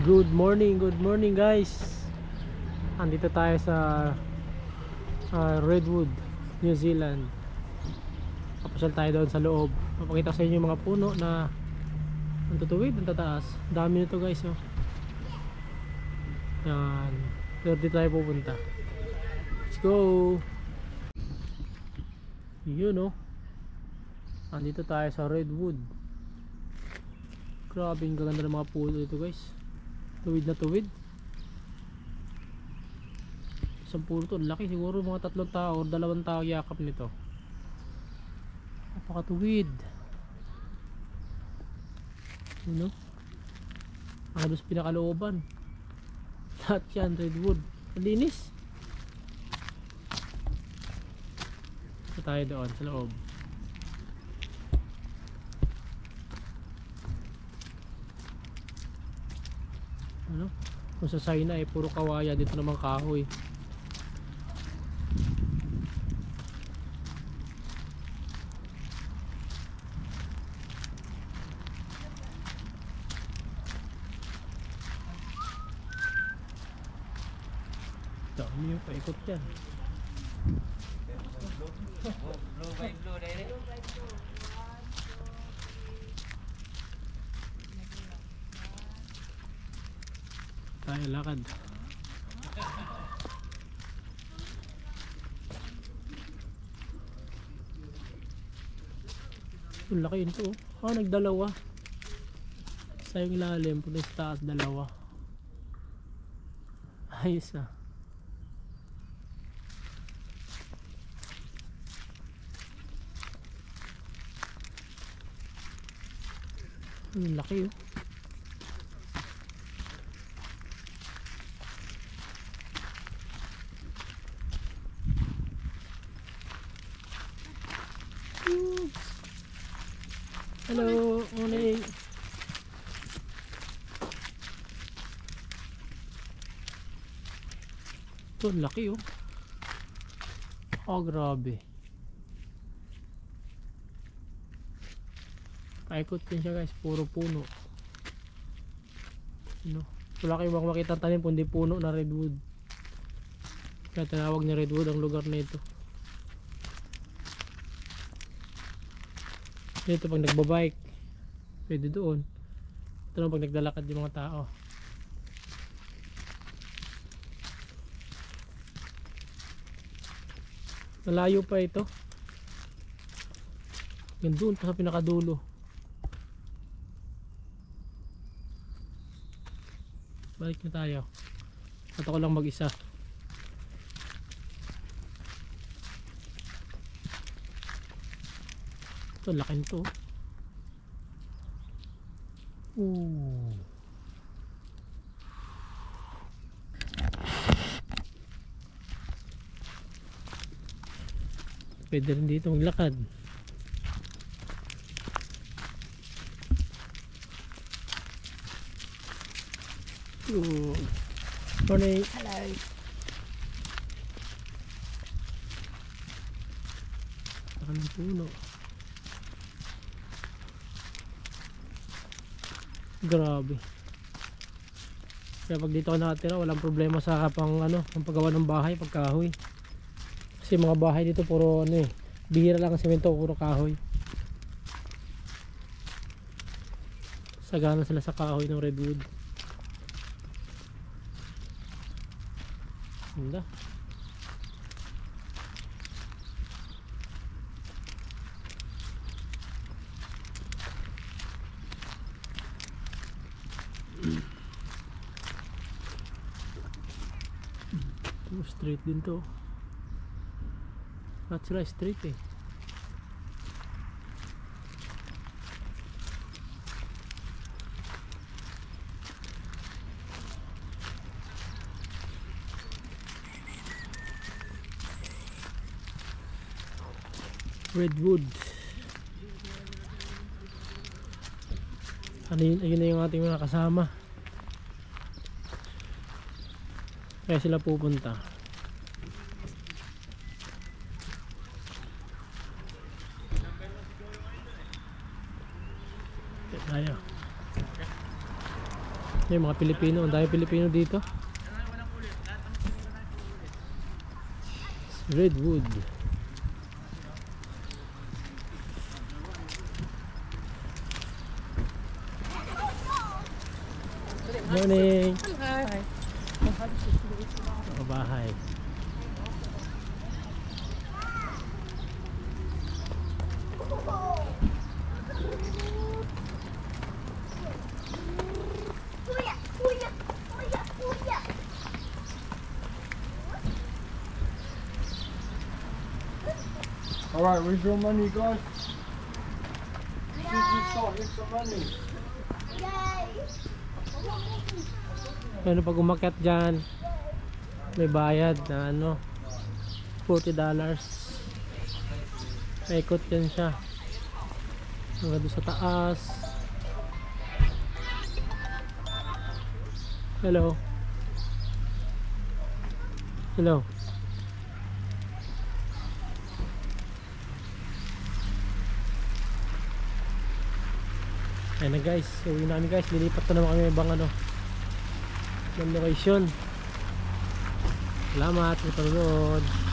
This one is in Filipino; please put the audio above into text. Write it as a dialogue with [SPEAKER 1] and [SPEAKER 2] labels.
[SPEAKER 1] Good morning guys. Andito tayo sa Redwood, New Zealand. Papasyal tayo doon sa loob. Papakita ko sa inyo yung mga puno na ang tutuwid, ang tataas. Dami nito guys, oh. Yan. Pero dito tayo pupunta. Let's go. Yun, oh. Andito tayo sa Redwood. Grabe, ang gaganda ng mga puno dito guys. Tuwid na tuwid. Isang puno to, laki, siguro mga 3 tao o 2 tao yakap nito. Napakatuwid. Ano? Halos pinakalooban. Lahat yan, redwood. Malinis. So tayo doon sa loob. Ano? Kung sa China ay puro kawaya, dito naman kahoy. Dami yung paikot yan.
[SPEAKER 2] Blue by blue deh.
[SPEAKER 1] Tayo lakad. Ang laki yun to, oh. Nagdalawa. Sa yung ilalim, punta sa taas, dalawa. Ayos ah. Ang laki, oh. Hello, morning. Ito, laki, oh. Oh, grabe. Paikot din siya guys, puro puno. Ano? Wala kayong makikita tanim kundi puno na redwood. Kaya tinawag niya redwood ang lugar na ito. Dito pag nagbabike, pwede doon. Ito na pag naglalakad yung mga tao. Malayo pa ito. Yan doon pa sa pinakadulo. Balik na tayo. At ako lang mag-isa. Ito, laki nito. Ooh. Pwede rin dito maglakad. Ooh. Morning.
[SPEAKER 2] Hello.
[SPEAKER 1] Saka ng puno. Grabe. Kaya pag dito ka nakatira, walang problema sa pang ano, ang paggawa ng bahay, pagkahoy. Kasi mga bahay dito puro ano eh, bihira lang ang semento, puro kahoy. Sagana sila sa kahoy ng redwood. Ganda. Straight din to. Lahat sila straight eh. Redwood. Ano yun? Ayun na yung ating mga kasama. Kaya sila pupunta. Tayo. Yung mga Pilipino, ang dami Pilipino dito. Redwood. Morning.
[SPEAKER 3] Hi.
[SPEAKER 1] Mga bahay.
[SPEAKER 4] Alright, where's your money, guys? You should start with some money.
[SPEAKER 1] Ano pag umakyat dyan, may bayad na ano, $40. Paikot yan siya. Hanggang doon sa taas. Hello. Hello. Ayan na guys, uwi namin guys, lilipat na naman kami ibang ano ng location. Salamat sa panonood.